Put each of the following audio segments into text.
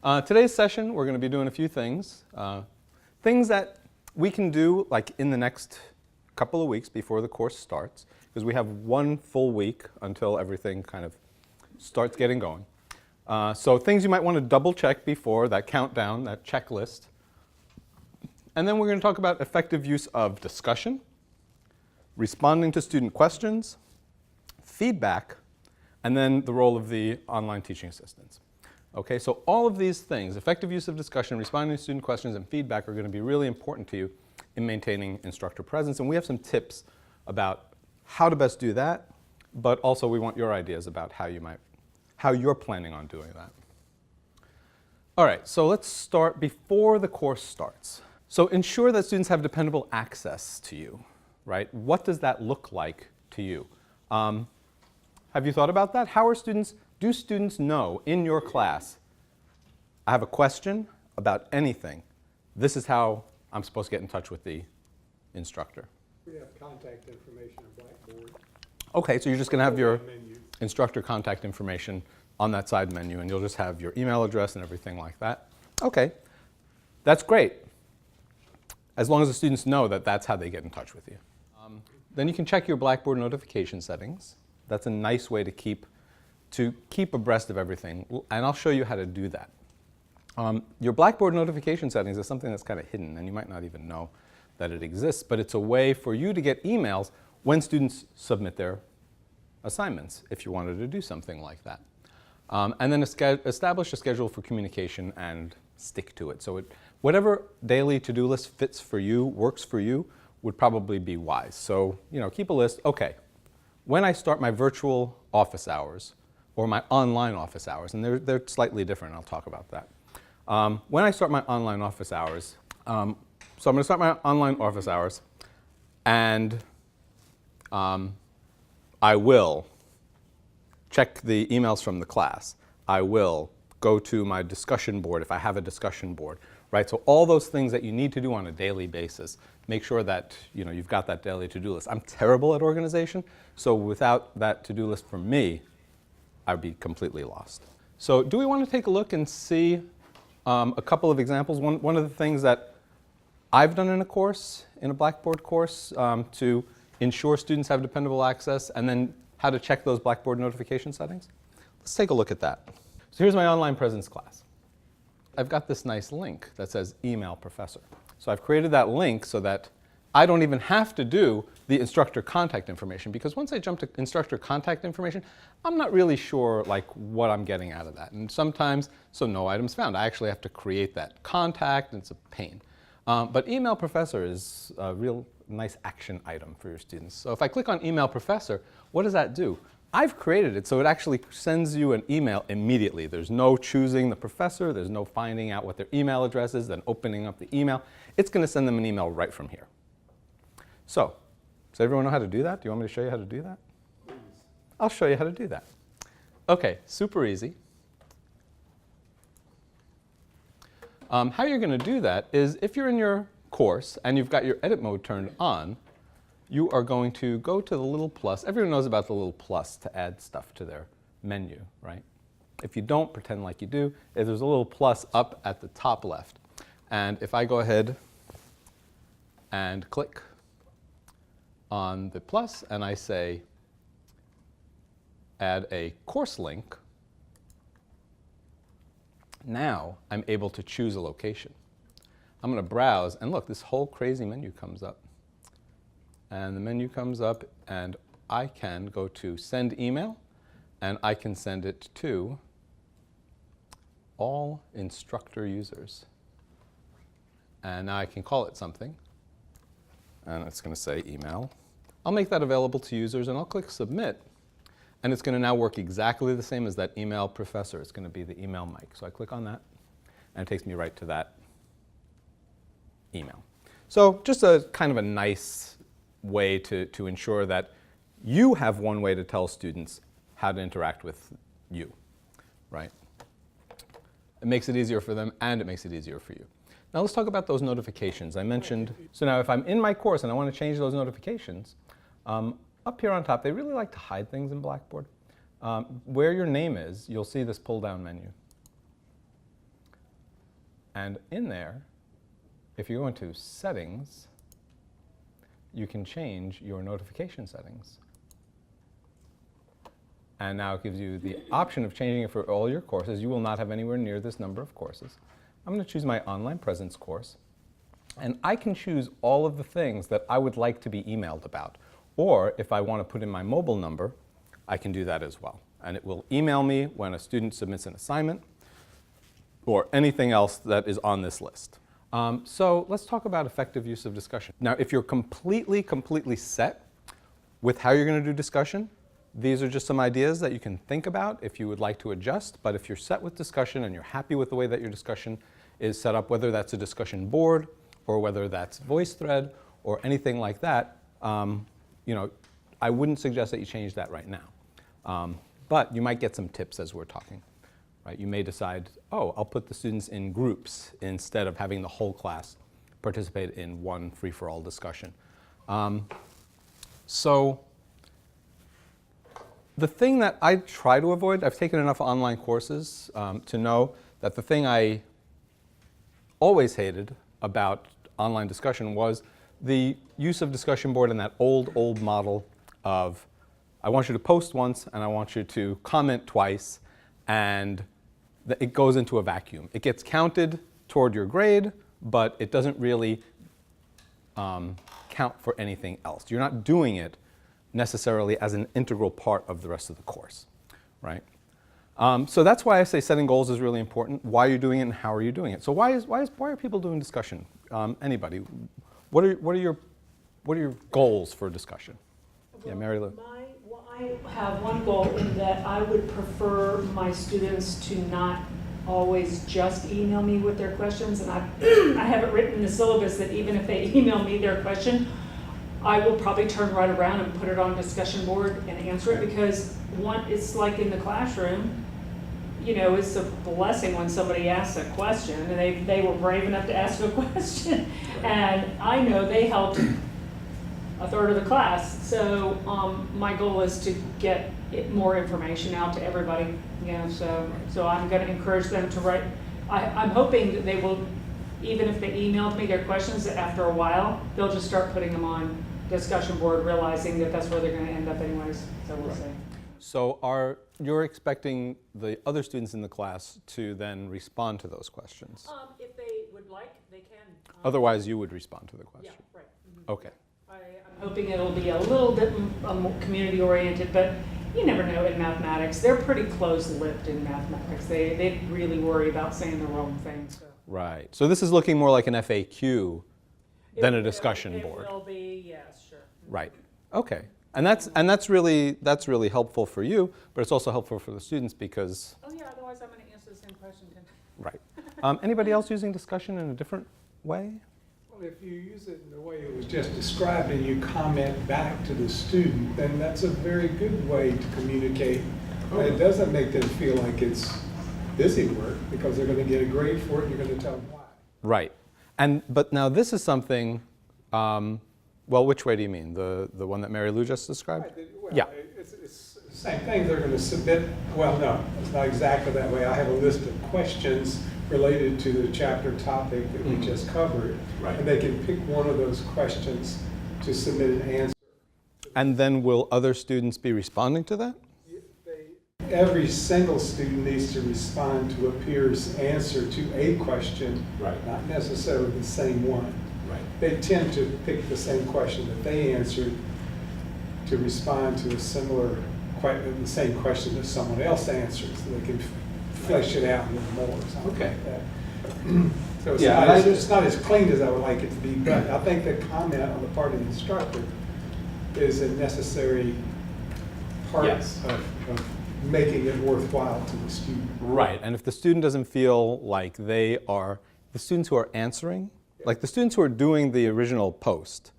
Today's session, we're going to be doing a few things. Things that we can do like in the next couple of weeks before the course starts, because we have one full week until everything kind of starts getting going. So things you might want to double check before, that countdown, that checklist. And then we're going to talk about effective use of discussion, responding to student questions, feedback, and then the role of the online teaching assistants. Okay, so all of these things, effective use of discussion, responding to student questions, and feedback are going to be really important to you in maintaining instructor presence. And we have some tips about how to best do that, but also we want your ideas about how you're planning on doing that. All right, so let's start before the course starts. So ensure that students have dependable access to you, right? What does that look like to you? Have you thought about that? Do students know in your class, I have a question about anything. This is how I'm supposed to get in touch with the instructor. We have contact information on Blackboard. Okay, so you're just going to have your instructor contact information on that side menu, and you'll just have your email address and everything like that. Okay, that's great, as long as the students know that that's how they get in touch with you. Then you can check your Blackboard notification settings. That's a nice way to keep abreast of everything, and I'll show you how to do that. Your Blackboard notification settings is something that's kind of hidden, and you might not even know that it exists, but it's a way for you to get emails when students submit their assignments, if you wanted to do something like that. And then establish a schedule for communication and stick to it. So whatever daily to-do list fits for you, works for you, would probably be wise. So, keep a list. Okay, when I start my virtual office hours, or my online office hours, and they're slightly different, I'll talk about that. When I start my online office hours, so I'm going to start my online office hours, and I will check the emails from the class. I will go to my discussion board if I have a discussion board, right? So all those things that you need to do on a daily basis, make sure that you've got that daily to-do list. I'm terrible at organization, so without that to-do list from me, I'd be completely lost. So do we want to take a look and see a couple of examples? One of the things that I've done in a course, in a Blackboard course, to ensure students have dependable access, and then how to check those Blackboard notification settings. Let's take a look at that. So here's my online presence class. I've got this nice link that says Email Professor. So I've created that link so that I don't even have to do the instructor contact information, because once I jump to instructor contact information, I'm not really sure what I'm getting out of that. And sometimes, so no items found. I actually have to create that contact, and it's a pain. But Email Professor is a real nice action item for your students. So if I click on Email Professor, what does that do? I've created it so it actually sends you an email immediately. There's no choosing the professor. There's no finding out what their email address is, then opening up the email. It's going to send them an email right from here. So, does everyone know how to do that? Do you want me to show you how to do that? Please. I'll show you how to do that. Okay, super easy. How you're going to do that is if you're in your course and you've got your edit mode turned on, you are going to go to the little plus. Everyone knows about the little plus to add stuff to their menu, right? If you don't, pretend like you do. There's a little plus up at the top left. And if I go ahead and click on the plus and I say add a course link, now I'm able to choose a location. I'm going to browse, and look, this whole crazy menu comes up. And the menu comes up, and I can go to send email, and I can send it to all instructor users. And now I can call it something, and it's going to say email. I'll make that available to users, and I'll click submit, and it's going to now work exactly the same as that Email Professor. It's going to be the email mic. So I click on that, and it takes me right to that email. So just a kind of a nice way to ensure that you have one way to tell students how to interact with you, right? It makes it easier for them, and it makes it easier for you. Now let's talk about those notifications. I mentioned, so now if I'm in my course and I want to change those notifications, up here on top, they really like to hide things in Blackboard. Where your name is, you'll see this pull-down menu. And in there, if you go into settings, you can change your notification settings. And now it gives you the option of changing it for all your courses. You will not have anywhere near this number of courses. I'm going to choose my online presence course. And I can choose all of the things that I would like to be emailed about. Or if I want to put in my mobile number, I can do that as well. And it will email me when a student submits an assignment or anything else that is on this list. So let's talk about effective use of discussion. Now, if you're completely set with how you're going to do discussion, these are just some ideas that you can think about if you would like to adjust. But if you're set with discussion and you're happy with the way that your discussion is set up, whether that's a discussion board or whether that's VoiceThread or anything like that, I wouldn't suggest that you change that right now. But you might get some tips as we're talking. Right? You may decide, oh, I'll put the students in groups instead of having the whole class participate in one free-for-all discussion. So the thing that I try to avoid, I've taken enough online courses to know that the thing I always hated about online discussion was the use of discussion board in that old model of I want you to post once and I want you to comment twice, and it goes into a vacuum. It gets counted toward your grade, but it doesn't really count for anything else. You're not doing it necessarily as an integral part of the rest of the course, right? So that's why I say setting goals is really important. Why you're doing it and how are you doing it? So why are people doing discussion? Anybody? What are your goals for discussion? Well, yeah, Mary Lou. I have one goal in that I would prefer my students to not always just email me with their questions, and I have it written in the syllabus that even if they email me their question, I will probably turn right around and put it on discussion board and answer it, because it's like in the classroom, it's a blessing when somebody asks a question and they were brave enough to ask a question, and I know they helped a third of the class. So my goal is to get more information out to everybody. So I'm going to encourage them to write. I'm hoping that they will, even if they emailed me their questions, after a while, they'll just start putting them on discussion board, realizing that that's where they're going to end up anyways. So we'll see. So you're expecting the other students in the class to then respond to those questions? If they would like, they can. Otherwise, you would respond to the question? Yeah, right. Mm-hmm. Okay. I'm hoping it'll be a little bit more community-oriented, but you never know in mathematics. They're pretty close-lipped in mathematics. They really worry about saying the wrong thing. So. Right. So this is looking more like an FAQ than a discussion board. It will be, yes, sure. Right. Okay. And that's really helpful for you, but it's also helpful for the students because. Oh yeah. Otherwise, I'm going to answer the same question. Right. Anybody else using discussion in a different way? Well, if you use it in the way it was just described and you comment back to the student, then that's a very good way to communicate. And it doesn't make them feel like it's busy work, because they're going to get a grade for it and you're going to tell them why. Right. But now this is something, well, which way do you mean? The one that Mary Lou just described? Right. Well, yeah. It's the same thing. They're going to submit, well, no, it's not exactly that way. I have a list of questions related to the chapter topic that we just covered. Right. And they can pick one of those questions to submit an answer. And then will other students be responding to that? Every single student needs to respond to a peer's answer to a question, Right. not necessarily the same one. Right. They tend to pick the same question that they answered to respond to a similar, the same question that someone else answered, so they can flesh it out a little more, or something Okay. like that. So Yeah, it's not as clean as I would like it to be, but I think the comment on the part of the instructor is a necessary part Yes. of making it worthwhile to the student. Right. And if the student doesn't feel like the students who are answering, like the students who are doing the original post,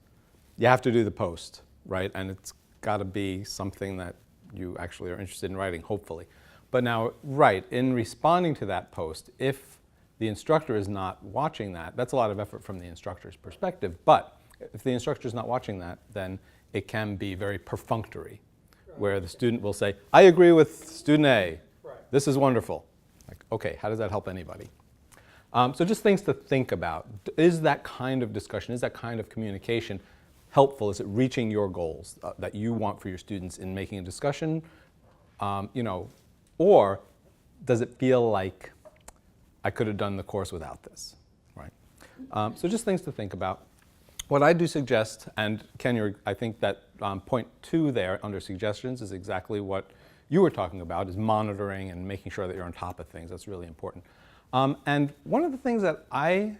you have to do the post, right? And it's got to be something that you actually are interested in writing, hopefully. But now, right, in responding to that post, if the instructor is not watching that, that's a lot of effort from the instructor's perspective. But if the instructor is not watching that, then it can be very perfunctory, where the student will say, I agree with student A. Right. This is wonderful. Like, okay, how does that help anybody? So just things to think about. Is that kind of discussion, is that kind of communication helpful? Is it reaching your goals that you want for your students in making a discussion? Or does it feel like I could have done the course without this, right? So just things to think about. What I do suggest, and Ken, I think that point 2 there under suggestions is exactly what you were talking about, is monitoring and making sure that you're on top of things. That's really important. And one of the things that I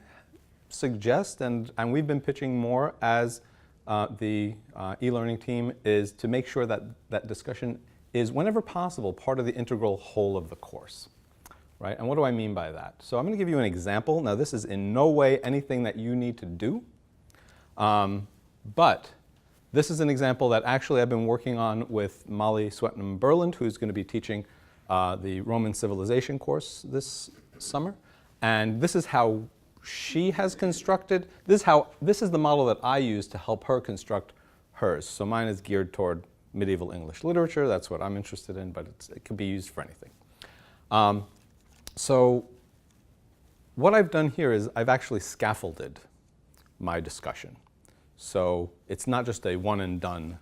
suggest, and we've been pitching more as the e-learning team, is to make sure that that discussion is, whenever possible, part of the integral whole of the course, right? And what do I mean by that? So I'm going to give you an example. Now, this is in no way anything that you need to do, but this is an example that actually I've been working on with Molly Swetnam-Berland, who's going to be teaching the Roman Civilization course this summer. And this is how she has constructed, this is the model that I use to help her construct hers. So mine is geared toward medieval English literature. That's what I'm interested in, but it can be used for anything. So what I've done here is I've actually scaffolded my discussion. So it's not just a one and done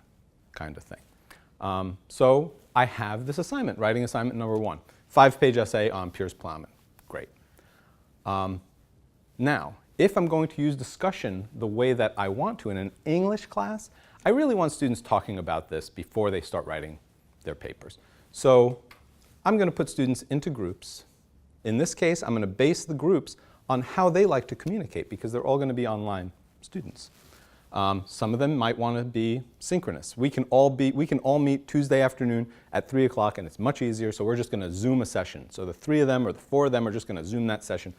kind of thing. So I have this assignment, writing assignment number 1, 5-page essay on Piers Plowman. Great. Now, if I'm going to use discussion the way that I want to in an English class, I really want students talking about this before they start writing their papers. So I'm going to put students into groups. In this case, I'm going to base the groups on how they like to communicate, because they're all going to be online students. Some of them might want to be synchronous. We can all meet Tuesday afternoon at 3 o'clock, and it's much easier, so we're just going to Zoom a session. So the 3 of them or the 4 of them are just going to Zoom that session,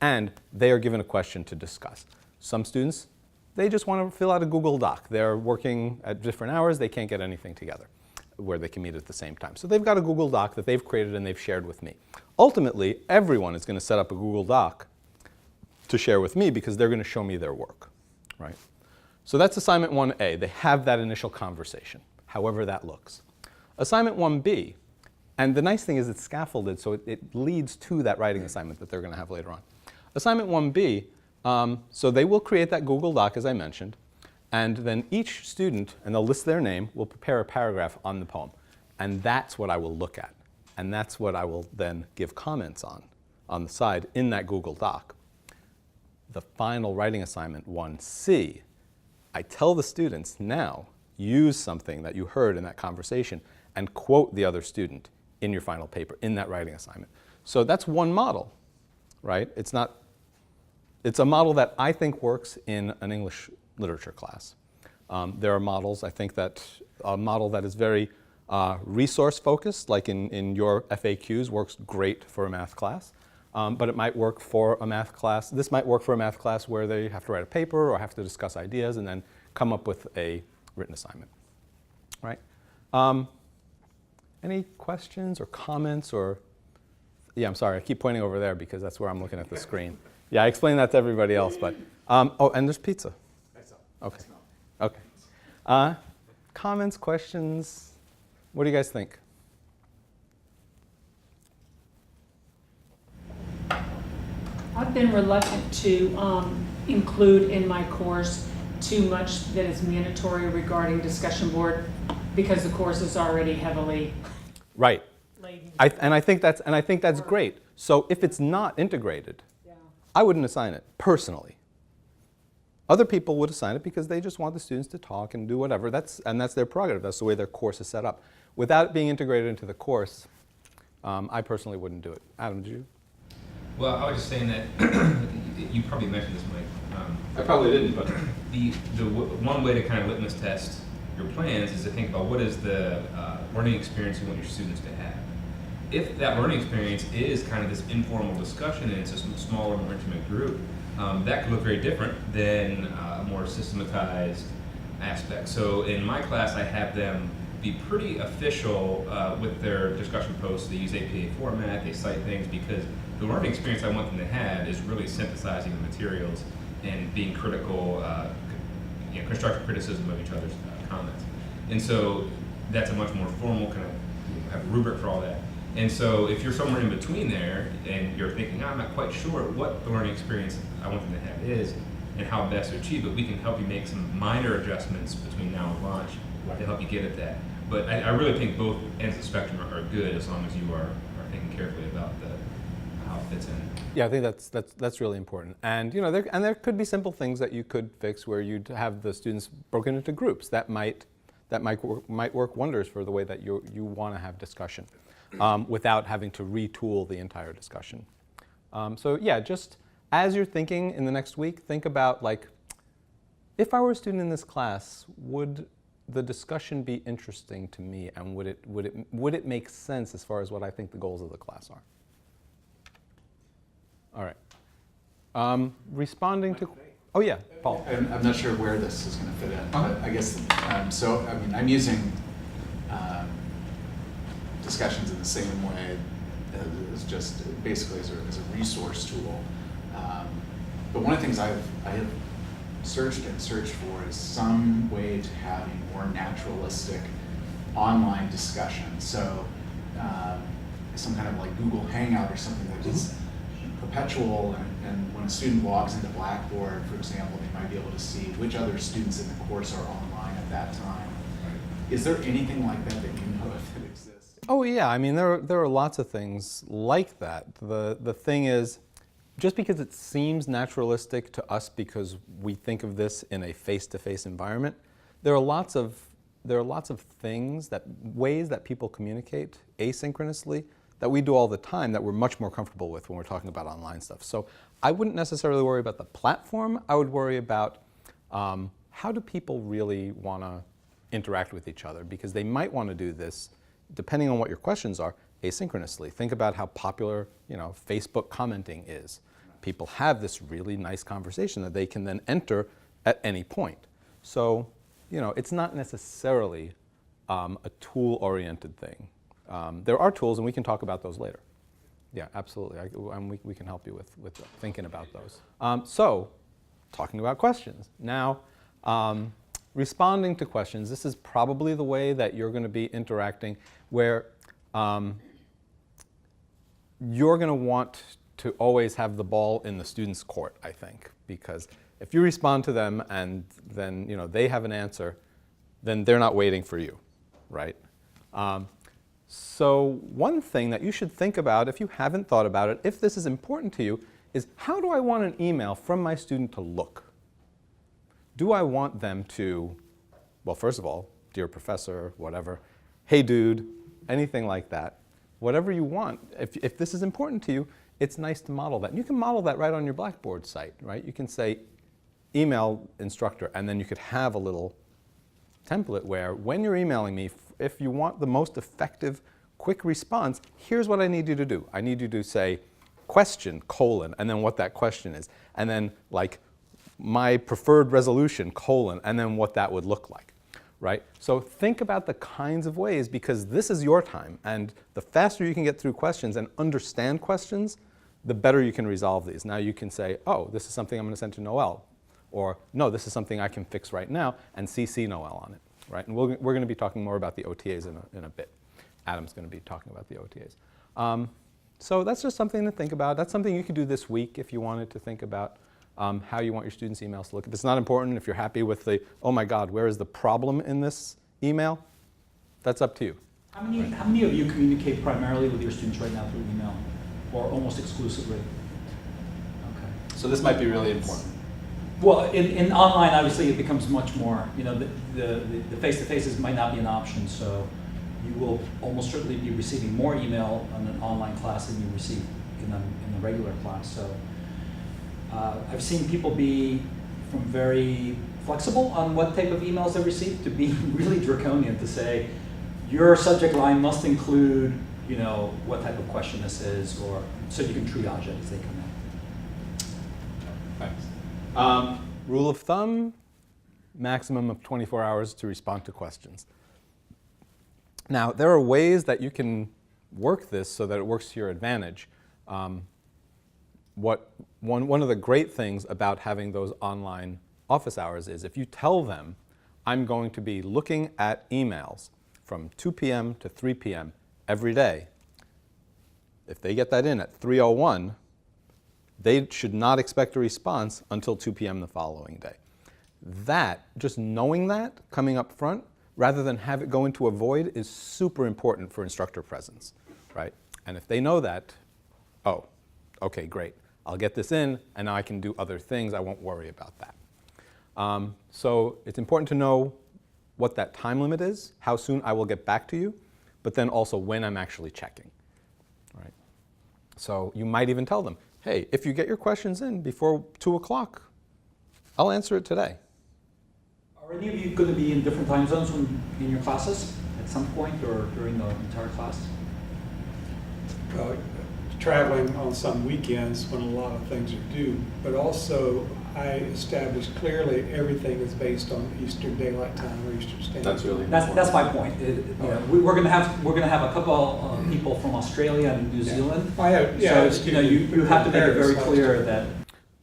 and they are given a question to discuss. Some students, they just want to fill out a Google Doc. They're working at different hours. They can't get anything together where they can meet at the same time. So they've got a Google Doc that they've created and they've shared with me. Ultimately, everyone is going to set up a Google Doc to share with me, because they're going to show me their work, right? So that's assignment 1A. They have that initial conversation, however that looks. Assignment 1B, and the nice thing is it's scaffolded, so it leads to that writing assignment that they're going to have later on. Assignment 1B, so they will create that Google Doc, as I mentioned, and then each student, and they'll list their name, will prepare a paragraph on the poem. And that's what I will look at. And that's what I will then give comments on the side in that Google Doc. The final writing assignment, 1C, I tell the students, now use something that you heard in that conversation and quote the other student in your final paper, in that writing assignment. So that's one model, right? It's a model that I think works in an English literature class. There are models, I think that a model that is very resource focused, like in your FAQs, works great for a math class. But it might work for a math class. This might work for a math class where they have to write a paper or have to discuss ideas and then come up with a written assignment, right? Any questions or comments or, yeah, I'm sorry, I keep pointing over there because that's where I'm looking at the screen. Yeah, I explained that to everybody else, but, oh, and there's pizza. Okay, okay. Comments, questions? What do you guys think? I've been reluctant to include in my course too much that is mandatory regarding discussion board, because the course is already heavily right laden. And I think that's great. So if it's not integrated, Yeah. I wouldn't assign it personally. Other people would assign it because they just want the students to talk and do whatever. That's their prerogative. That's the way their course is set up. Without it being integrated into the course, I personally wouldn't do it. Adam, did you? Well, I was just saying that you probably mentioned this, Mike. I probably didn't, but The one way to kind of litmus test your plans is to think about what is the learning experience you want your students to have. If that learning experience is kind of this informal discussion and it's a smaller, more intimate group, that could look very different than a more systematized aspect. So in my class, I have them be pretty official with their discussion posts. They use APA format, they cite things, because the learning experience I want them to have is really synthesizing the materials and being critical, constructive criticism of each other's comments. And so that's a much more formal kind of have a rubric for all that. And so if you're somewhere in between there and you're thinking, I'm not quite sure what the learning experience I want them to have is and how best to achieve it, we can help you make some minor adjustments between now and launch to help you get at that. But I really think both ends of the spectrum are good as long as you are thinking carefully about how it fits in. Yeah, I think that's really important. And there could be simple things that you could fix where you'd have the students broken into groups. That might work wonders for the way that you want to have discussion, without having to retool the entire discussion. So yeah, just as you're thinking in the next week, think about, like, if I were a student in this class, would the discussion be interesting to me, and would it make sense as far as what I think the goals of the class are? All right. Responding to, oh yeah, Paul. I'm not sure where this is going to fit in, but I guess, I'm using discussions in the same way as just basically as a resource tool. But one of the things I have searched for is some way to have a more naturalistic online discussion. So some kind of like Google Hangout or something that is perpetual, and when a student logs into Blackboard, for example, they might be able to see which other students in the course are online at that time. Is there anything like that you know if it exists? Oh yeah, I mean there are lots of things like that. The thing is, just because it seems naturalistic to us because we think of this in a face-to-face environment, there are lots of ways that people communicate asynchronously that we do all the time that we're much more comfortable with when we're talking about online stuff. So I wouldn't necessarily worry about the platform. I would worry about how do people really want to interact with each other, because they might want to do this, depending on what your questions are, asynchronously. Think about how popular Facebook commenting is. People have this really nice conversation that they can then enter at any point. So it's not necessarily a tool-oriented thing. There are tools, and we can talk about those later. Yeah, absolutely. We can help you with thinking about those. So, talking about questions. Now, responding to questions. This is probably the way that you're going to be interacting, where you're going to want to always have the ball in the student's court, I think, because if you respond to them and then they have an answer, then they're not waiting for you, right? So one thing that you should think about, if you haven't thought about it, if this is important to you, is how do I want an email from my student to look? Do I want them to, well, first of all, dear professor, whatever, hey dude, anything like that, whatever you want. If this is important to you, it's nice to model that. And you can model that right on your Blackboard site, right? You can say email instructor, and then you could have a little template where when you're emailing me, if you want the most effective, quick response, here's what I need you to do. I need you to say question, colon, and then what that question is. And then like my preferred resolution, colon, and then what that would look like, right? So think about the kinds of ways, because this is your time. And the faster you can get through questions and understand questions, the better you can resolve these. Now you can say, oh, this is something I'm going to send to Noel. Or, no, this is something I can fix right now, and CC Noel on it, right? And we're going to be talking more about the OTAs in a bit. Adam's going to be talking about the OTAs. So that's just something to think about. That's something you could do this week if you wanted to think about how you want your students' emails to look. If it's not important, if you're happy with the, oh my God, where is the problem in this email? That's up to you. How many of you communicate primarily with your students right now through email, or almost exclusively? Okay. So this might be really important. Well, in online, obviously, it becomes much more, the face-to-faces might not be an option, so you will almost certainly be receiving more email on an online class than you receive in a regular class. So I've seen people be from very flexible on what type of emails they receive to be really draconian to say, your subject line must include, what type of question this is, or so you can triage it as they come in. Thanks. Rule of thumb, maximum of 24 hours to respond to questions. Now, there are ways that you can work this so that it works to your advantage. One of the great things about having those online office hours is if you tell them, I'm going to be looking at emails from 2 p.m. to 3 p.m. every day, if they get that in at 3:01, they should not expect a response until 2 p.m. the following day. That, just knowing that coming up front, rather than have it go into a void, is super important for instructor presence, right? And if they know that, oh, okay, great. I'll get this in, and now I can do other things. I won't worry about that. So it's important to know what that time limit is, how soon I will get back to you, but then also when I'm actually checking, right? So you might even tell them, hey, if you get your questions in before 2 o'clock, I'll answer it today. Are any of you going to be in different time zones in your classes at some point or during the entire class? Traveling on some weekends when a lot of things are due, but also I established clearly everything is based on Eastern Daylight Time or Eastern Standard. That's really That's my point. We're going to have a couple people from Australia and New Zealand. I have, yeah, So you have to make it very clear that.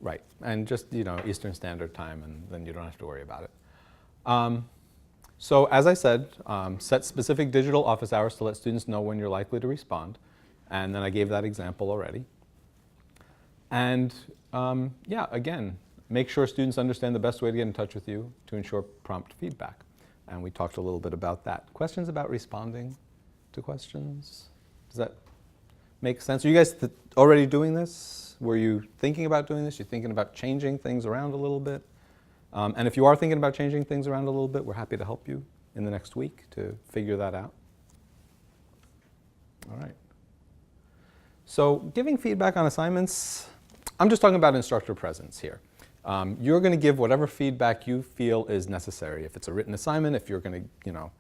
Right, and just, Eastern Standard Time, and then you don't have to worry about it. So as I said, set specific digital office hours to let students know when you're likely to respond. And then I gave that example already. And yeah, again, make sure students understand the best way to get in touch with you to ensure prompt feedback. And we talked a little bit about that. Questions about responding to questions? Does that make sense? Are you guys already doing this? Were you thinking about doing this? You're thinking about changing things around a little bit? And if you are thinking about changing things around a little bit, we're happy to help you in the next week to figure that out. All right. So giving feedback on assignments, I'm just talking about instructor presence here. You're going to give whatever feedback you feel is necessary. If it's a written assignment, if you're going to,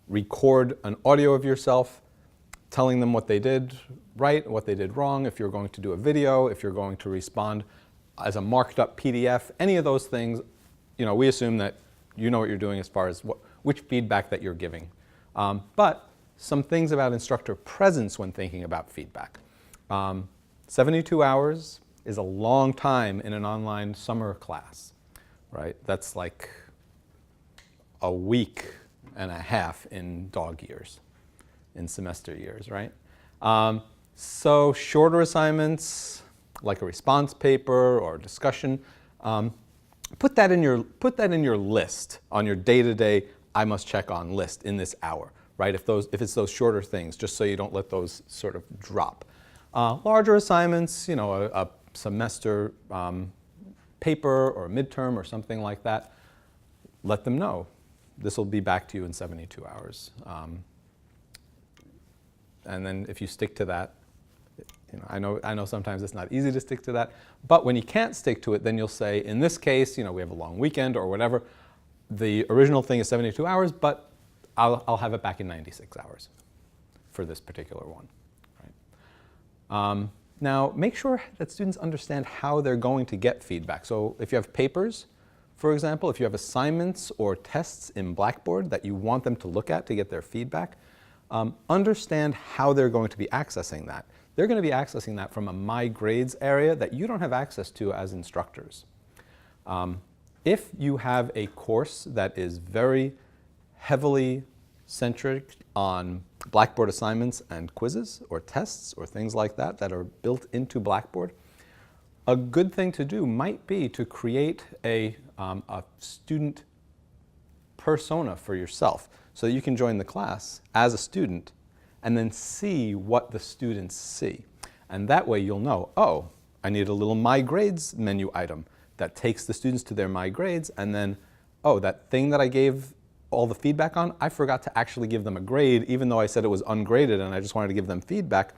record an audio of yourself telling them what they did right, what they did wrong, if you're going to do a video, if you're going to respond as a marked up PDF, any of those things, we assume that you know what you're doing as far as which feedback that you're giving. But some things about instructor presence when thinking about feedback. 72 hours is a long time in an online summer class, right? That's like a week and a half in dog years, in semester years, right? So shorter assignments, like a response paper or a discussion, put that in your list, on your day-to-day I must check on list in this hour, right? If it's those shorter things, just so you don't let those sort of drop. Larger assignments, a semester paper or a midterm or something like that, let them know. This will be back to you in 72 hours. And then if you stick to that, I know sometimes it's not easy to stick to that, but when you can't stick to it, then you'll say, in this case, we have a long weekend or whatever, the original thing is 72 hours, but I'll have it back in 96 hours for this particular one. Now, make sure that students understand how they're going to get feedback. So if you have papers, for example, if you have assignments or tests in Blackboard that you want them to look at to get their feedback, understand how they're going to be accessing that. They're going to be accessing that from a My Grades area that you don't have access to as instructors. If you have a course that is very heavily centric on Blackboard assignments and quizzes or tests or things like that that are built into Blackboard, a good thing to do might be to create a student persona for yourself so that you can join the class as a student and then see what the students see. And that way you'll know, oh, I need a little My Grades menu item that takes the students to their My Grades, and then, oh, that thing that I gave all the feedback on, I forgot to actually give them a grade, even though I said it was ungraded and I just wanted to give them feedback.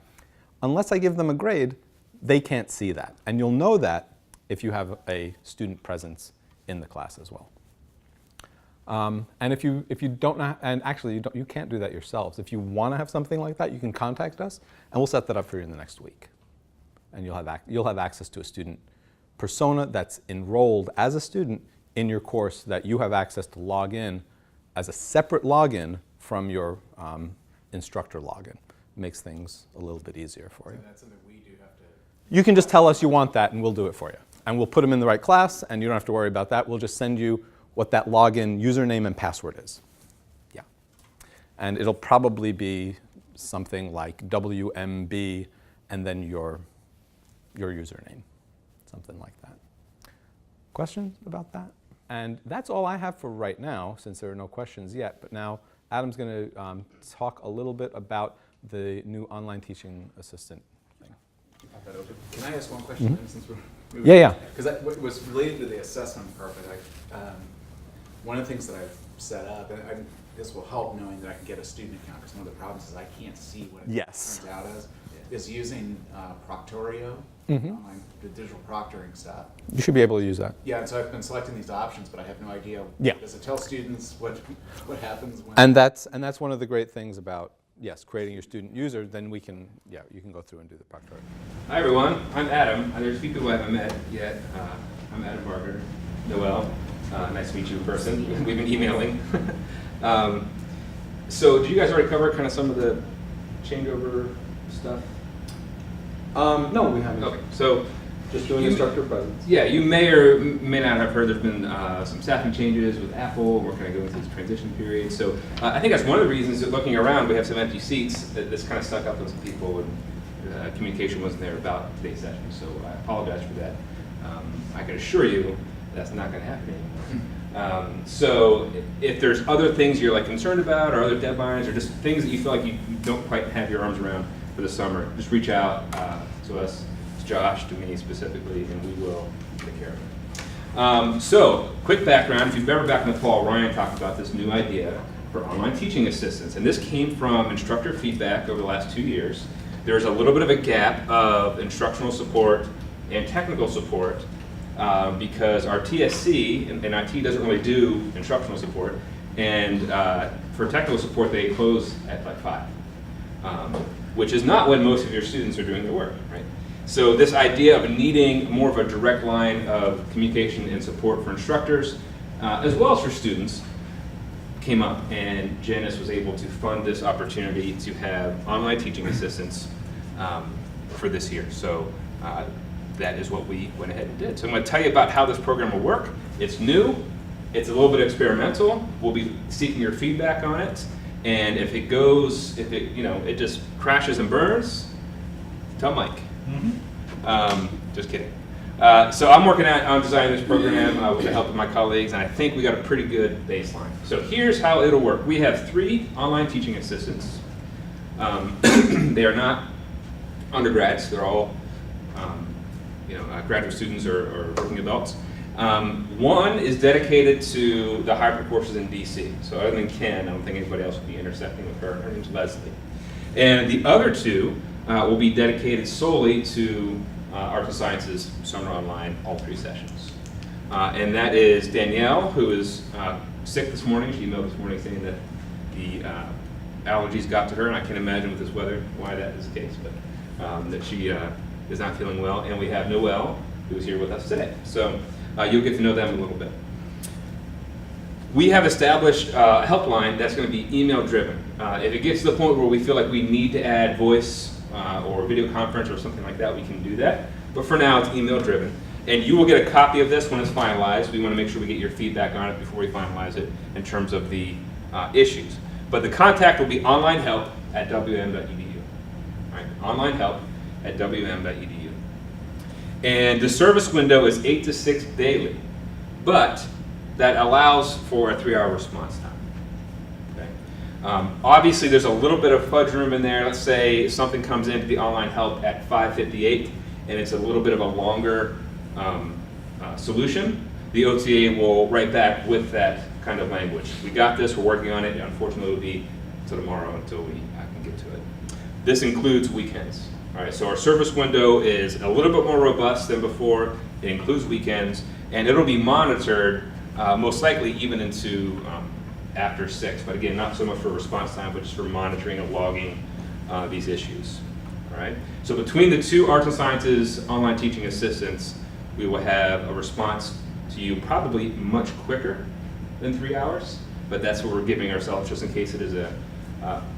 Unless I give them a grade, they can't see that. And you'll know that if you have a student presence in the class as well. And if you don't know, and actually you can't do that yourselves. If you want to have something like that, you can contact us, and we'll set that up for you in the next week. And you'll have access to a student persona that's enrolled as a student in your course that you have access to log in as a separate login from your instructor login. Makes things a little bit easier for you. So that's something we do have to. You can just tell us you want that, and we'll do it for you. And we'll put them in the right class, and you don't have to worry about that. We'll just send you what that login username and password is. Yeah. And it'll probably be something like WMB and then your username, something like that. Questions about that? And that's all I have for right now, since there are no questions yet. But now Adam's going to talk a little bit about the new online teaching assistant thing. Pop that open. Can I ask one question since we're moving? Yeah. Because that was related to the assessment part, but one of the things that I've set up, and this will help knowing that I can get a student account, because one of the problems is I can't see what it Yes. turns out as, is using Proctorio, online, the digital proctoring stuff. You should be able to use that. Yeah, and so I've been selecting these options, but I have no idea. Yeah. Does it tell students what happens when? And that's one of the great things about, yes, creating your student user. Then we can, you can go through and do the proctoring. Hi everyone, I'm Adam. There's a few people I haven't met yet. I'm Adam Barker. Noel, nice to meet you in person. We've been emailing. So did you guys already cover kind of some of the changeover stuff? No, we haven't. Okay, so Just doing instructor presence. yeah, you may or may not have heard there's been some staffing changes with Apple. We're kind of going through this transition period. So I think that's one of the reasons that looking around, we have some empty seats that this kind of stuck up on some people and communication wasn't there about today's session. So I apologize for that. I can assure you that's not going to happen anymore. So if there's other things you're like concerned about or other deadlines or just things that you feel like you don't quite have your arms around for the summer, just reach out to us. Josh, to me specifically, and we will take care of it. So, quick background. If you've ever back in the fall, Ryan talked about this new idea for online teaching assistants, and this came from instructor feedback over the last 2 years. There's a little bit of a gap of instructional support and technical support because our TSC and IT doesn't really do instructional support, and for technical support they close at like 5, which is not when most of your students are doing their work, right? So this idea of needing more of a direct line of communication and support for instructors, as well as for students, came up, and Janice was able to fund this opportunity to have online teaching assistants for this year. So that is what we went ahead and did. So I'm going to tell you about how this program will work. It's new, it's a little bit experimental. We'll be seeking your feedback on it, and if it goes, if it, it just crashes and burns, tell Mike. Just kidding. So I'm working on designing this program with the help of my colleagues, and I think we got a pretty good baseline. So here's how it'll work. We have 3 online teaching assistants. They are not undergrads. They're all graduate students or working adults. One is dedicated to the hybrid courses in DC. So other than Ken, I don't think anybody else will be intersecting with her. Her name's Leslie. And the other 2 will be dedicated solely to Arts and Sciences Summer Online, all 3 sessions. And that is Danielle, who is sick this morning. She emailed this morning saying that the allergies got to her, and I can't imagine with this weather why that is the case, but that she is not feeling well. And we have Noel, who is here with us today. So you'll get to know them a little bit. We have established a helpline that's going to be email driven. If it gets to the point where we feel like we need to add voice or video conference or something like that, we can do that. But for now, it's email driven. And you will get a copy of this when it's finalized. We want to make sure we get your feedback on it before we finalize it in terms of the issues. But the contact will be onlinehelp@wm.edu. Right? Onlinehelp@wm.edu. And the service window is 8 to 6 daily, but that allows for a 3-hour response time. Okay? Obviously, there's a little bit of fudge room in there. Let's say something comes into the online help at 5:58, and it's a little bit of a longer solution. The OTA will write back with that kind of language. We got this, we're working on it. Unfortunately, it'll be till tomorrow until we can get to it. This includes weekends. All right, so our service window is a little bit more robust than before. It includes weekends, and it'll be monitored most likely even into after 6, but again, not so much for response time, but just for monitoring and logging these issues. All right. So between the 2 Arts and Sciences online teaching assistants, we will have a response to you probably much quicker than 3 hours, but that's what we're giving ourselves just in case it is a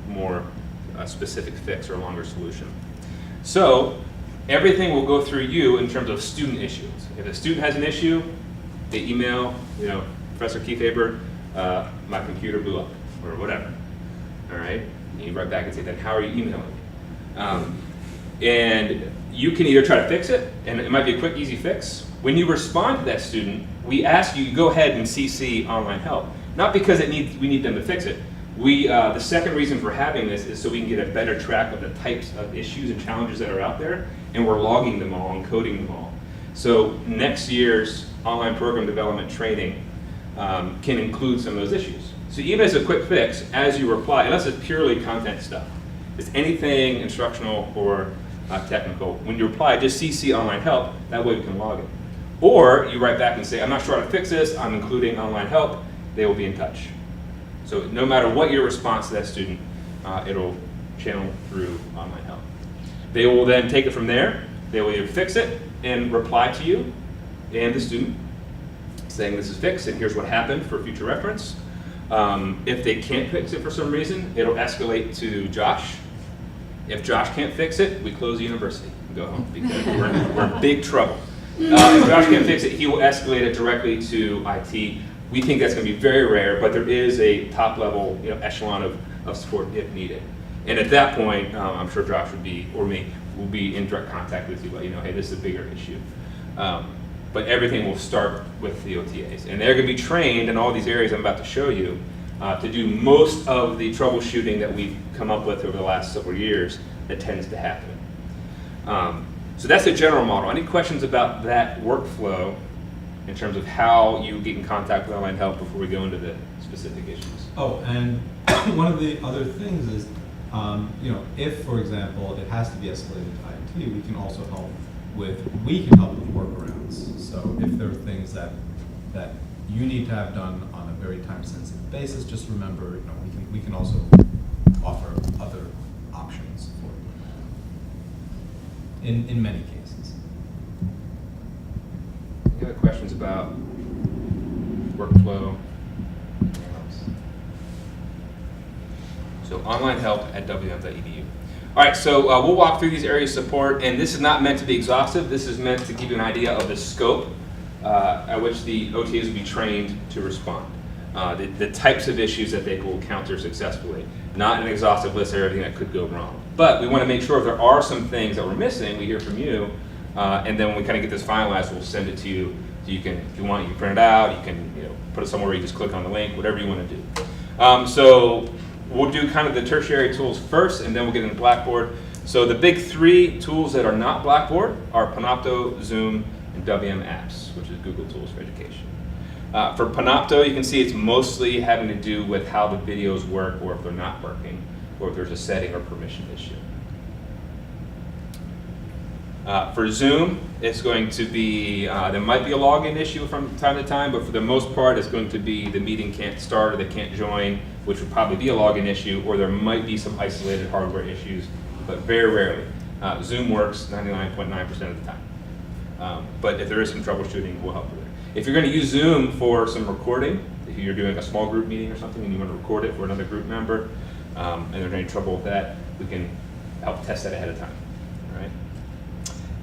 more specific fix or a longer solution. So everything will go through you in terms of student issues. If a student has an issue, they email, Professor Kiefaber, my computer blew up, or whatever. All right? And you write back and say, then how are you emailing me? And you can either try to fix it, and it might be a quick, easy fix. When you respond to that student, we ask you to go ahead and CC online help. Not because we need them to fix it. The second reason for having this is so we can get a better track of the types of issues and challenges that are out there, and we're logging them all and coding them all. So next year's online program development training can include some of those issues. So even as a quick fix, as you reply, unless it's purely content stuff, if it's anything instructional or technical, when you reply, just CC online help, that way we can log it. Or you write back and say, I'm not sure how to fix this, I'm including online help, they will be in touch. So no matter what your response to that student, it'll channel through online help. They will then take it from there, they will either fix it and reply to you and the student, saying this is fixed and here's what happened for future reference. If they can't fix it for some reason, it'll escalate to Josh. If Josh can't fix it, we close the university and go home because we're in big trouble. If Josh can't fix it, he will escalate it directly to IT. We think that's going to be very rare, but there is a top level echelon of support if needed. And at that point, I'm sure Josh would be, or me, will be in direct contact with you, let you know, hey, this is a bigger issue. But everything will start with the OTAs. And they're going to be trained in all these areas I'm about to show you to do most of the troubleshooting that we've come up with over the last several years that tends to happen. So that's the general model. Any questions about that workflow in terms of how you get in contact with online help before we go into the specific issues? Oh, and one of the other things is, if, for example, it has to be escalated to IT, we can help with workarounds. So if there are things that you need to have done on a very time-sensitive basis, just remember, we can also offer other options for you in many cases. Any other questions about workflow? So online help at wm.edu. All right, so we'll walk through these areas of support, and this is not meant to be exhaustive. This is meant to give you an idea of the scope at which the OTAs will be trained to respond. The types of issues that they will encounter successfully. Not an exhaustive list of everything that could go wrong. But we want to make sure if there are some things that we're missing, we hear from you, and then when we kind of get this finalized, we'll send it to you. So you can, if you want, you can print it out, you can put it somewhere where you just click on the link, whatever you want to do. So we'll do kind of the tertiary tools first, and then we'll get into Blackboard. So the big three tools that are not Blackboard are Panopto, Zoom, and WM Apps, which is Google Tools for Education. For Panopto, you can see it's mostly having to do with how the videos work, or if they're not working, or if there's a setting or permission issue. For Zoom, it's going to be, there might be a login issue from time to time, but for the most part, it's going to be the meeting can't start or they can't join, which would probably be a login issue, or there might be some isolated hardware issues, but very rarely. Zoom works 99.9% of the time. But if there is some troubleshooting, we'll help with it. If you're going to use Zoom for some recording, if you're doing a small group meeting or something and you want to record it for another group member, and there's any trouble with that, we can help test that ahead of time. All right?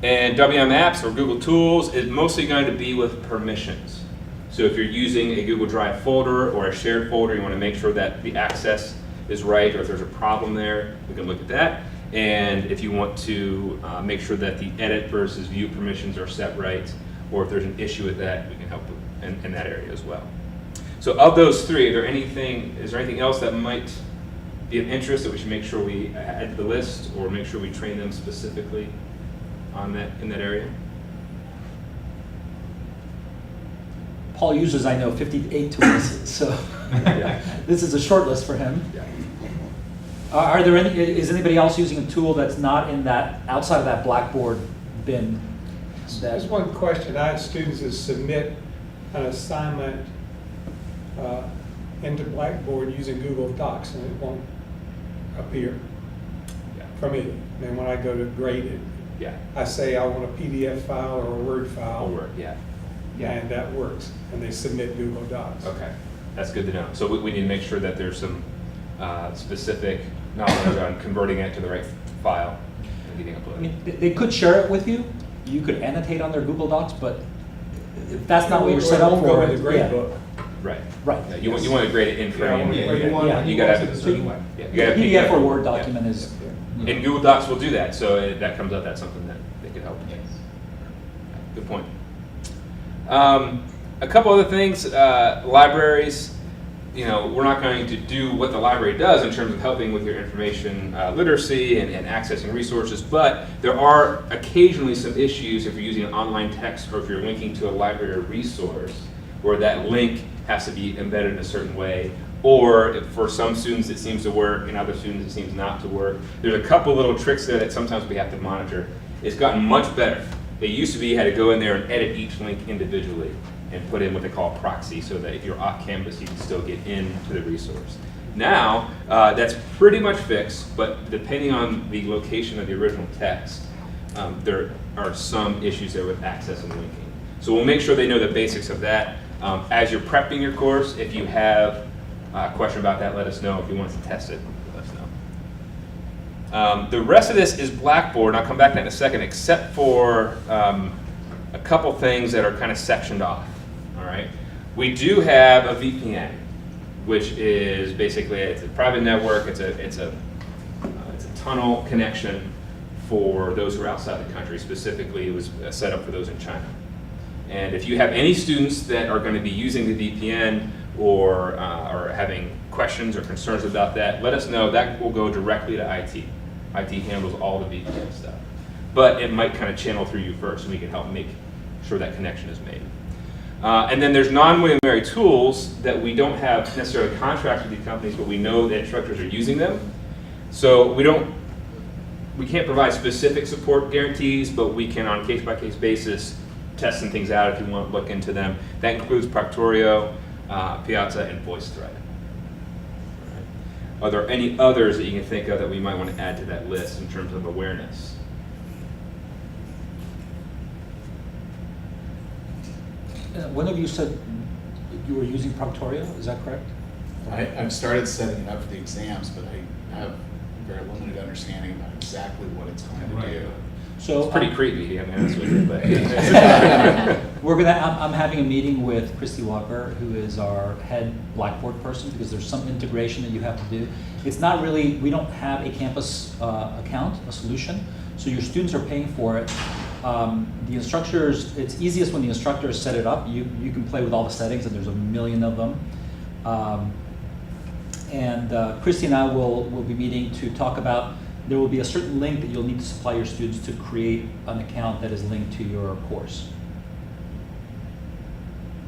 And WM Apps or Google Tools is mostly going to be with permissions. So if you're using a Google Drive folder or a shared folder, you want to make sure that the access is right, or if there's a problem there, we can look at that. And if you want to make sure that the edit versus view permissions are set right, or if there's an issue with that, we can help with in that area as well. So of those three, is there anything else that might be of interest that we should make sure we add to the list, or make sure we train them specifically on that in that area? Paul uses, I know, 58 tools, so this is a short list for him. Yeah. Is anybody else using a tool that's not in that, outside of that Blackboard bin? There's one question. I have students that submit an assignment into Blackboard using Google Docs, and it won't appear for me. And then when I go to grade it, I say I want a PDF file or a Word file. Or Word, yeah, and that works. And they submit Google Docs. Okay, that's good to know. So we need to make sure that there's some specific knowledge on converting it to the right file and getting uploaded. I mean, they could share it with you. You could annotate on their Google Docs, but if that's not what you're set up It won't for. go in the grade book. Right. Right. Yeah, you want to grade it in frame. You You gotta have it. So Yeah, you gotta have PDF or PDF. Word document is And Google Docs will do that, so that comes up, that's something that they could help with. Good point. A couple other things, libraries, we're not going to do what the library does in terms of helping with your information literacy and accessing resources, but there are occasionally some issues if you're using an online text or if you're linking to a library resource where that link has to be embedded in a certain way, or if for some students it seems to work and other students it seems not to work. There's a couple little tricks there that sometimes we have to monitor. It's gotten much better. It used to be you had to go in there and edit each link individually and put in what they call a proxy so that if you're off campus, you can still get into the resource. Now, that's pretty much fixed, but depending on the location of the original text, there are some issues there with access and linking. So we'll make sure they know the basics of that. As you're prepping your course, if you have a question about that, let us know. If you want us to test it, let us know. The rest of this is Blackboard, and I'll come back to that in a second, except for a couple things that are kind of sectioned off. All right, we do have a VPN, which is basically it's a private network. It's a tunnel connection for those who are outside the country. Specifically, it was set up for those in China. And if you have any students that are going to be using the VPN or having questions or concerns about that, let us know. That will go directly to IT. IT handles all the VPN stuff. But it might kind of channel through you first, and we can help make sure that connection is made. And then there's non-William & Mary tools that we don't have necessarily contracts with these companies, but we know that instructors are using them. So we can't provide specific support guarantees, but we can, on a case-by-case basis, test some things out if you want to look into them. That includes Proctorio, Piazza, and VoiceThread. Are there any others that you can think of that we might want to add to that list in terms of awareness? One of you said you were using Proctorio, is that correct? I've started setting it up for the exams, but I have very limited understanding about exactly what it's going to do. So It's pretty creepy, I'm honest with you, but I'm having a meeting with Christy Walker, who is our head Blackboard person, because there's some integration that you have to do. It's not really, we don't have a campus account, a solution, so your students are paying for it. The instructors, it's easiest when the instructors set it up. You can play with all the settings, and there's a million of them. Christy and I will be meeting to talk about, there will be a certain link that you'll need to supply your students to create an account that is linked to your course.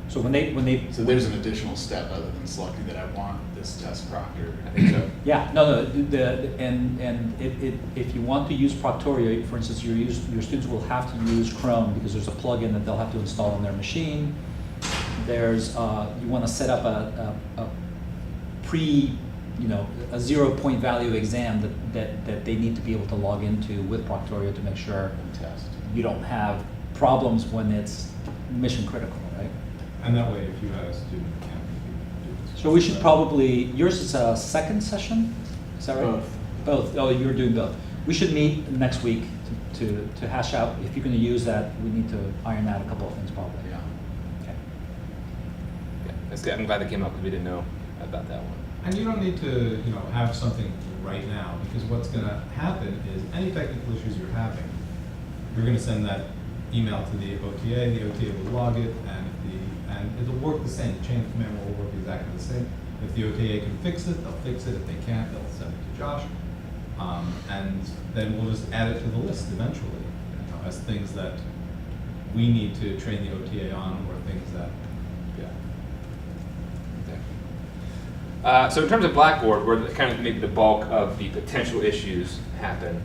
So So there's an additional step other than selecting that I want this test proctored. I think so. Yeah, no, if you want to use Proctorio, for instance, your students will have to use Chrome because there's a plugin that they'll have to install on their machine. There's you want to set up a a 0-point value exam that they need to be able to log into with Proctorio to make sure Test. you don't have problems when it's mission critical, right? And that way, if you had a student, it can't be So we should probably, yours is a second session, is that right? Both. Both, oh, you're doing both. We should meet next week to hash out, if you're gonna use that, we need to iron out a couple of things probably. Yeah. Okay. Yeah, that's good. I'm glad they came up because we didn't know about that one. And you don't need to, have something right now, because what's going to happen is any technical issues you're having, you're going to send that email to the OTA will log it, and it'll work the same. The chain of command will work exactly the same. If the OTA can fix it, they'll fix it. If they can't, they'll send it to Josh. And then we'll just add it to the list eventually, as things that we need to train the OTA on, or things that, So in terms of Blackboard, where kind of maybe the bulk of the potential issues happen,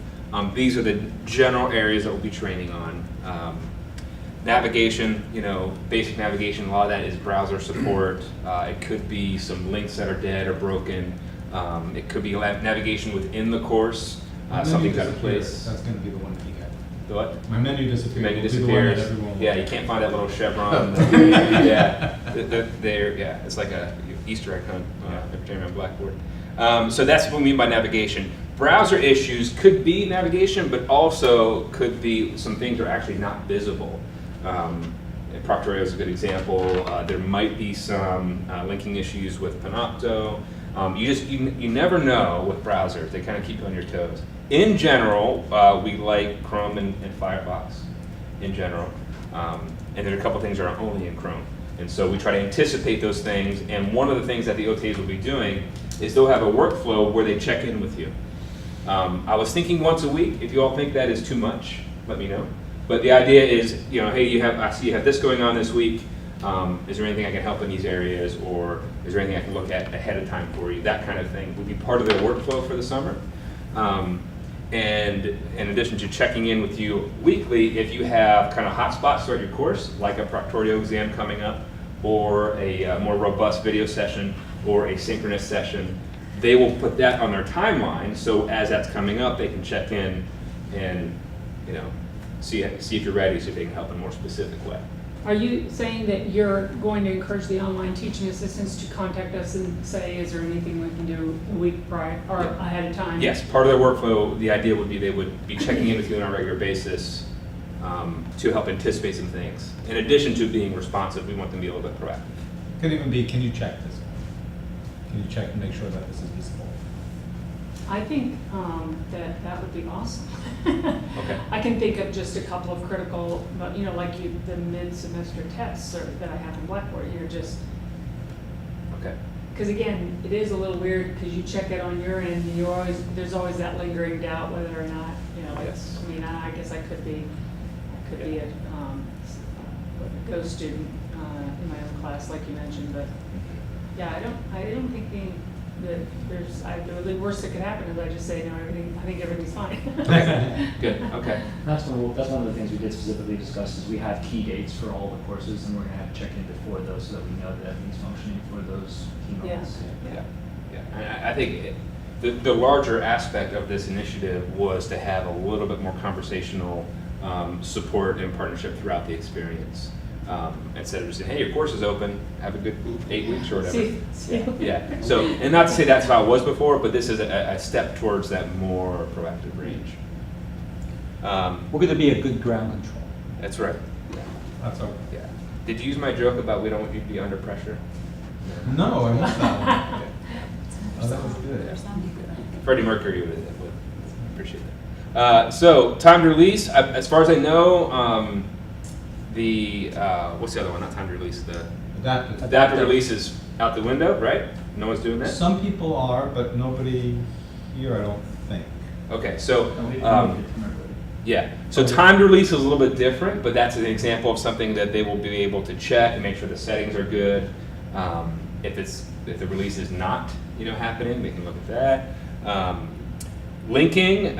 these are the general areas that we'll be training on. Navigation, basic navigation, a lot of that is browser support. It could be some links that are dead or broken. It could be navigation within the course, something's out of place. That's going to be the one that you get. The what? My menu disappears. Menu Will be the one that disappears. everyone will Yeah, you get. can't find that little chevron. It's like a Easter egg hunt every time on Blackboard. So that's what we mean by navigation. Browser issues could be navigation, but also could be some things that are actually not visible. Proctorio is a good example. There might be some linking issues with Panopto. You never know with browsers. They kind of keep you on your toes. In general, we like Chrome and Firefox in general. And there are a couple things that are only in Chrome. And so we try to anticipate those things. And one of the things that the OTAs will be doing is they'll have a workflow where they check in with you. I was thinking once a week. If you all think that is too much, let me know. But the idea is, you know, hey, I see you have this going on this week. Is there anything I can help in these areas, or is there anything I can look at ahead of time for you? That kind of thing would be part of their workflow for the summer. And in addition to checking in with you weekly, if you have kind of hotspots throughout your course, like a proctorio exam coming up, or a more robust video session, or a synchronous session, they will put that on their timeline. So as that's coming up, they can check in and, you know, see if you're ready, see if they can help in a more specific way. Are you saying that you're going to encourage the online teaching assistants to contact us and say, is there anything we can do a week prior or ahead of time? Yes, part of their workflow, the idea would be they would be checking in with you on a regular basis to help anticipate some things. In addition to being responsive, we want them to be a little bit proactive. Could even be, can you check this? Can you check and make sure that this is visible? I think that would be awesome. Okay. I can think of just a couple of critical, but you know, like the mid-semester tests that I have in Blackboard. You're just, Okay. because again, it is a little weird because you check it on your end, and there's always that lingering doubt whether or not, you know. Yes. I mean, I guess I could be a Go student in my own class, like you mentioned, but yeah, I don't think that the worst that could happen is I just say, no, I think everything's fine. Good, okay. That's one of the things we did specifically discuss is we have key dates for all the courses, and we're gonna have to check in before those so that we know that everything's functioning for those key moments. Yeah. I think the larger aspect of this initiative was to have a little bit more conversational support and partnership throughout the experience. Instead of just saying, hey, your course is open, have a good 8 weeks or whatever. Yeah. So, and not to say that's how it was before, but this is a step towards that more proactive range. We're going to be a good ground control. That's right. That's all. Yeah. Did you use my joke about we don't want you to be under pressure? No, I missed that one. Oh, that was good. Freddie Mercury would appreciate that. So, time to release. As far as I know, what's the other one? Not time to release. The adaptive release is out the window, right? No one's doing that? Some people are, but nobody here, I don't think. Okay, so, And we moved it to everybody. yeah. So time to release is a little bit different, but that's an example of something that they will be able to check and make sure the settings are good. If the release is not, happening, they can look at that. Linking,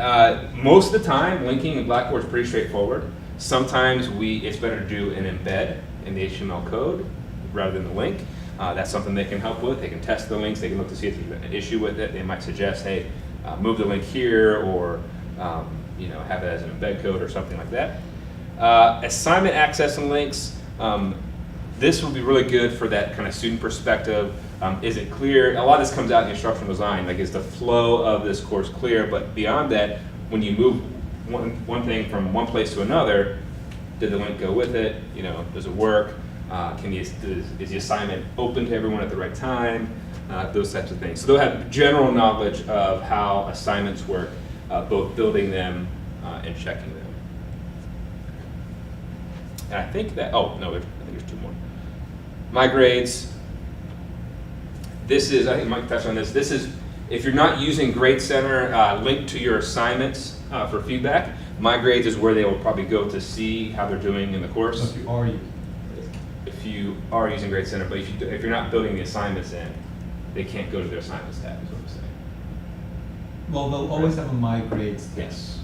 most of the time, linking in Blackboard is pretty straightforward. Sometimes it's better to do an embed in the HTML code rather than the link. That's something they can help with. They can test the links. They can look to see if there's an issue with it. They might suggest, hey, move the link here, or have it as an embed code or something like that. Assignment access and links. This will be really good for that kind of student perspective. Is it clear? A lot of this comes out in instructional design. Like, is the flow of this course clear? But beyond that, when you move one thing from one place to another, did the link go with it? Does it work? Is the assignment open to everyone at the right time? Those types of things. So they'll have general knowledge of how assignments work, both building them and checking them. And I think that, I think there's two more. My grades. This is, I think Mike touched on this. This is, if you're not using Grade Center, linked to your assignments for feedback, My Grades is where they will probably go to see how they're doing in the course. So If you are using Grade Center, but if you're not building the assignments in, they can't go to their assignments tab, is what I'm saying. well, they'll always have a My Grades tab. Yes.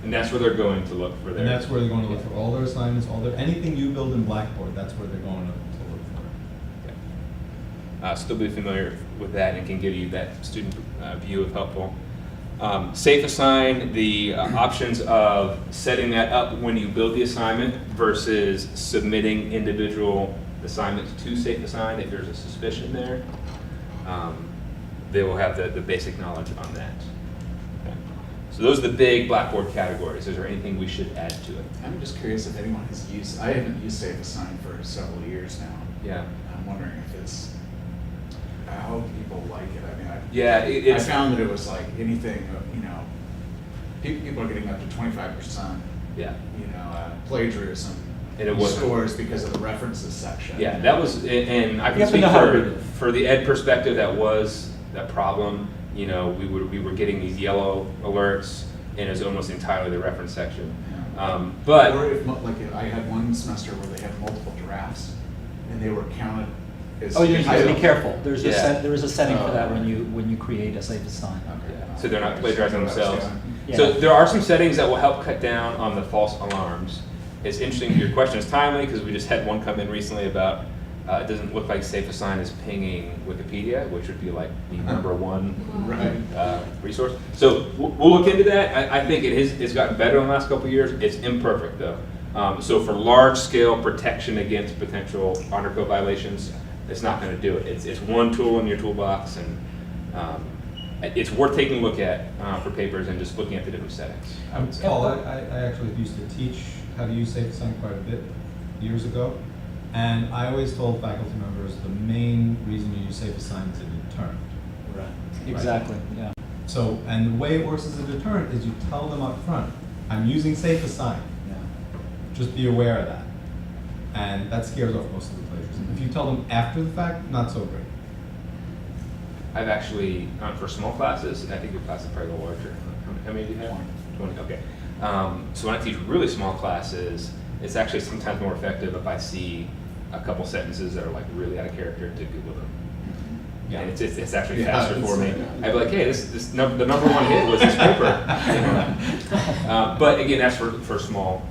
And that's where they're going to look for their. And that's where they're going to look for all their assignments, anything you build in Blackboard, that's where they're going to look for. Still be familiar with that and can give you that student view if helpful. Safe Assign, the options of setting that up when you build the assignment versus submitting individual assignments to Safe Assign if there's a suspicion there. They will have the basic knowledge on that. Okay. So those are the big Blackboard categories. Is there anything we should add to it? I'm just curious if anyone has used, I haven't used Safe Assign for several years now. Yeah. I'm wondering if it's, how people like it. I mean, Yeah, I found that it was like anything, people are getting up to 25%, Yeah. plagiarism And it was- scores because of the references section. Yeah, that was, and I You can have to speak know how to read it. for the ed perspective, that was that problem. We were getting these yellow alerts, and it was almost entirely the reference section. Yeah. But Or if, I had one semester where they had multiple drafts, and they were counted as. Oh, you have to be titles. careful. There is a setting for Oh. that when you create a safe assign. Okay. so they're not plagiarizing themselves. Yeah. So there are some settings that will help cut down on the false alarms. It's interesting, your question is timely, because we just had one come in recently about, it doesn't look like Safe Assign is pinging Wikipedia, which would be like the number one Right. resource. So we'll look into that. I think it's gotten better in the last couple of years. It's imperfect though. So for large scale protection against potential honor code violations, it's not going to do it. It's one tool in your toolbox, and it's worth taking a look at for papers and just looking at the different settings. Paul, I actually used to teach how to use Safe Assign quite a bit years ago. And I always told faculty members the main reason you use Safe Assign is a deterrent. Right. Exactly, yeah. So, and the way it works as a deterrent is you tell them up front, I'm using Safe Assign. Yeah. Just be aware of that. And that scares off most of the plagiarism. If you tell them after the fact, not so great. I've actually, for small classes, I think your class is probably a little larger. How many do you have? 20, okay. So when I teach really small classes, it's actually sometimes more effective if I see a couple sentences that are like really out of character to Google them. Yeah. And it's actually Yeah, faster for me. it's, I'd be like, hey, the number one hit was this paper. But again, that's for small.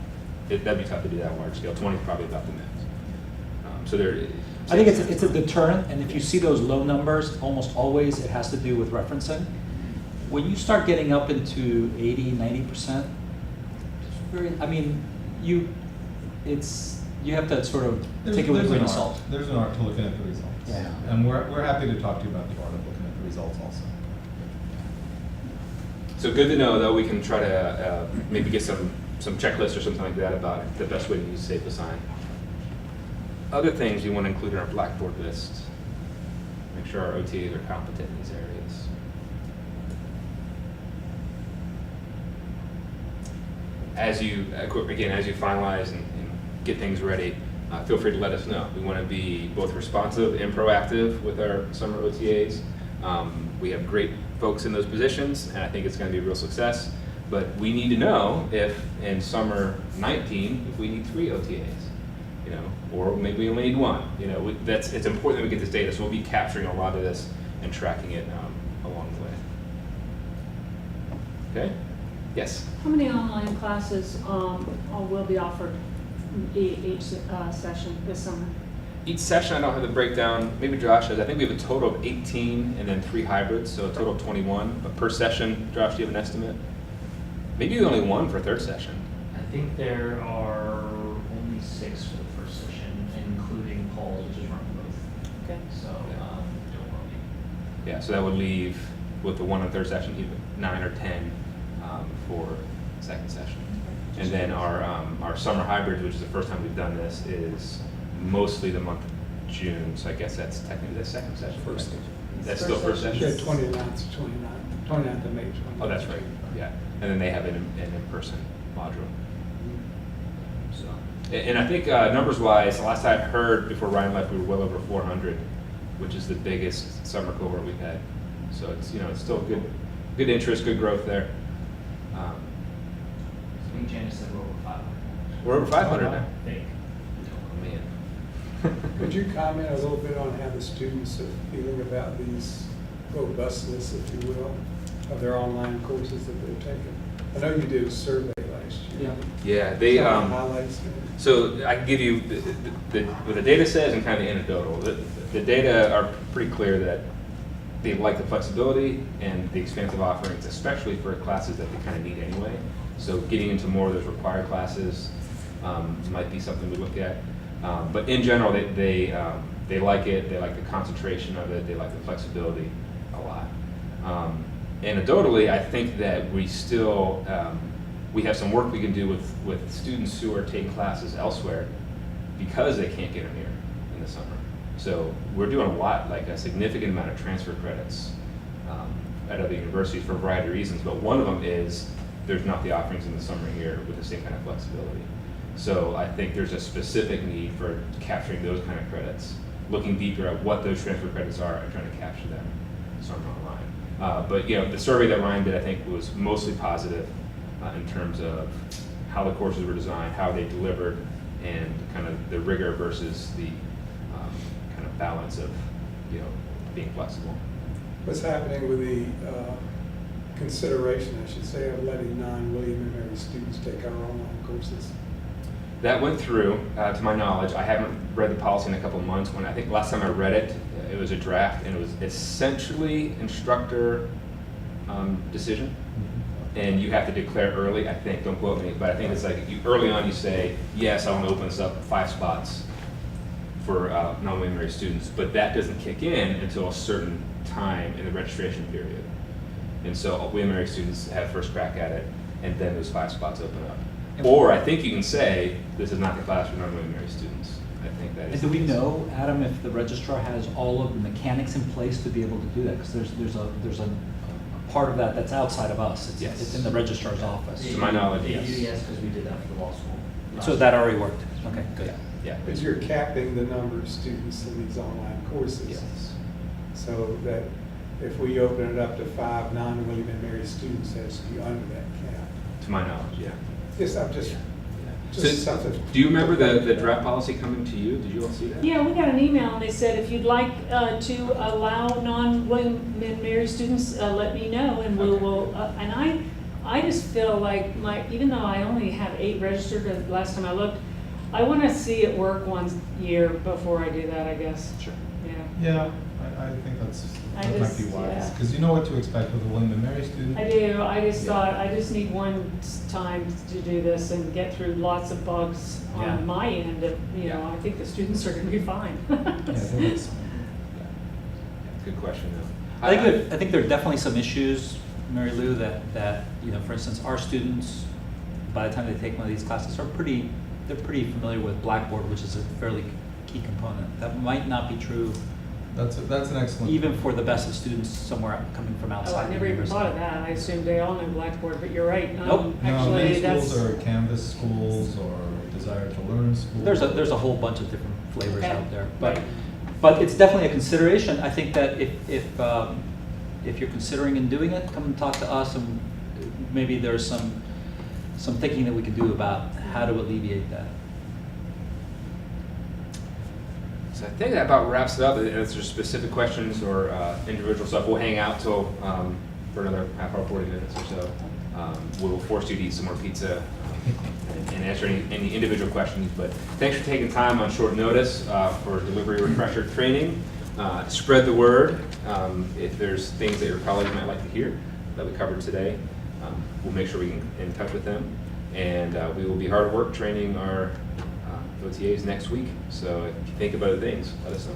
That'd be tough to do that on large scale. 20 is probably about the max. So there. I think it's a deterrent, and if you see those low numbers, almost always it has to do with referencing. When you start getting up into 80, 90%, you have to sort of take it with a grain of salt. There's an art to looking at the results. Yeah. And we're happy to talk to you about the art of looking at the results also. So good to know, though. We can try to maybe get some checklists or something like that about the best way to use Safe Assign. Other things you want to include in our Blackboard list. Make sure our OTAs are competent in these areas. As you finalize and get things ready, feel free to let us know. We want to be both responsive and proactive with our summer OTAs. We have great folks in those positions, and I think it's going to be a real success. But we need to know if in summer 19, if we need 3 OTAs, or maybe we only need 1. It's important that we get this data, so we'll be capturing a lot of this and tracking it along the way. Okay? Yes. How many online classes will be offered each session this summer? Each session, I don't have the breakdown. Maybe Josh has. I think we have a total of 18 and then 3 hybrids, so a total of 21. But per session, Josh, do you have an estimate? Maybe only 1 for 3rd session. I think there are only 6 for the first session, including Paul's, which is running both. Okay. So, don't worry. Yeah, so that would leave, with the 1 on 3rd session, even 9 or 10 for 2nd session. And then our summer hybrids, which is the first time we've done this, is mostly the month of June. So I guess that's technically the 2nd session. First. That's still first session? Yeah, 29th to 29th of May. 29th. Oh, that's right. Yeah. And then they have an in-person module. So, and I think numbers-wise, the last I heard before Ryan left, we were well over 400, which is the biggest summer cohort we've had. So it's it's still good interest, good growth there. I think Janice said we're over 500. We're over 500 now. I think. Oh, man. Could you comment a little bit on how the students are feeling about these robustness, if you will, of their online courses that they're taking? I know you did a survey last year. Yeah, they Some highlights. so I can give you what the data says and kind of anecdotal. The data are pretty clear that they like the flexibility and the expansive offerings, especially for classes that they kind of need anyway. So getting into more of those required classes might be something we look at. But in general, they like it. They like the concentration of it. They like the flexibility a lot. Anecdotally, I think that we still we have some work we can do with students who are taking classes elsewhere because they can't get them here in the summer. So we're doing a lot, like a significant amount of transfer credits at other universities for a variety of reasons. But one of them is there's not the offerings in the summer here with the same kind of flexibility. So I think there's a specific need for capturing those kind of credits, looking deeper at what those transfer credits are and trying to capture them summer online. But the survey that Ryan did, I think, was mostly positive in terms of how the courses were designed, how they delivered, and kind of the rigor versus the kind of balance of being flexible. What's happening with the consideration, I should say, of letting non-William and Mary students take our online courses? That went through, to my knowledge. I haven't read the policy in a couple of months. When I think last time I read it, it was a draft, and it was essentially instructor decision. And you have to declare early, I think, don't quote me, but I think it's like early on you say, yes, I want to open this up 5 spots for non-William and Mary students, but that doesn't kick in until a certain time in the registration period. And so William and Mary students have first crack at it, and then those 5 spots open up. Or I think you can say, this is not the class for non-William and Mary students. I think that is. And do we know, Adam, if the registrar has all of the mechanics in place to be able to do that? Because there's a part of that that's outside of us. Yes. It's in the registrar's office. To my knowledge, They yes. do, yes, because we did that for the law school. So that already worked. Okay, good. Yeah. Because you're capping the number of students in these online courses. Yes. So that if we open it up to 5 non-William and Mary students, that's to be under that cap. To my knowledge, yeah. Yes, I'm just So, something. do you remember the draft policy coming to you? Did you all see that? Yeah, we got an email and they said, if you'd like to allow non-William and Mary students, let me know and we Okay. will, and I just feel like even though I only have 8 registered the last time I looked, I want to see it work one year before I do that, I guess. Sure. Yeah. Yeah, I think I that might just- be wise, yeah. because you know what to expect with a William and Mary student. I do. I just Yeah. thought, I just need one time to do this and get through lots of bugs Yeah. on my end. Yeah. I think the students are going to be fine. Yeah, I think it's- Good question, though. I think there are definitely some issues, Mary Lou, that for instance, our students, by the time they take one of these classes, they're pretty familiar with Blackboard, which is a fairly key component. That might not be true That's an excellent. even for the best of students somewhere coming from Oh, outside I the never even university. thought of that. I assumed they all knew Blackboard, but you're right. Nope. No, Actually, many that's. schools are Canvas schools or Desire to Learn schools. There's a whole bunch of different flavors Okay. out there, Right. but it's definitely a consideration. I think that if you're considering and doing it, come and talk to us, and maybe there's some thinking that we can do about how to alleviate that. So I think that about wraps it up. If there's specific questions or individual stuff, we'll hang out till for another half hour, 40 minutes or so. We'll force you to eat some more pizza and answer any individual questions. But thanks for taking time on short notice for delivery refresher training. Spread the word. If there's things that your colleagues might like to hear that we covered today, we'll make sure we can get in touch with them. And we will be hard at work training our OTAs next week. So if you think about things, let us know.